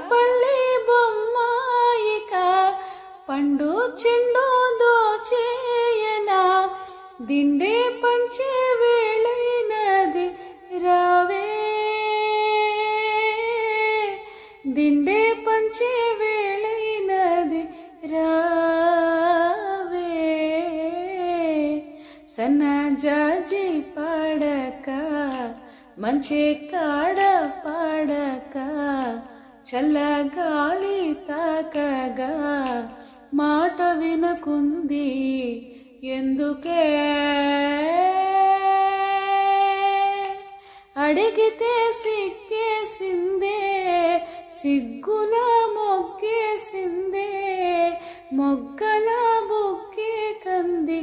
పల్లి బొమ్మాయిక పండు చెండు దోచేయనా దిండే పంచే వేళైనది రావే దిండే పంచే వేళైనది రావే సన్నజాజి పాడక మంచే కాడ పాడక చల్లగాలి తాకగా మాట వినకుంది ఎందుకే అడిగితే సిగ్గేసిందే సిగ్గుల మొగ్గేసిందే మొగ్గల బుక్కే కంది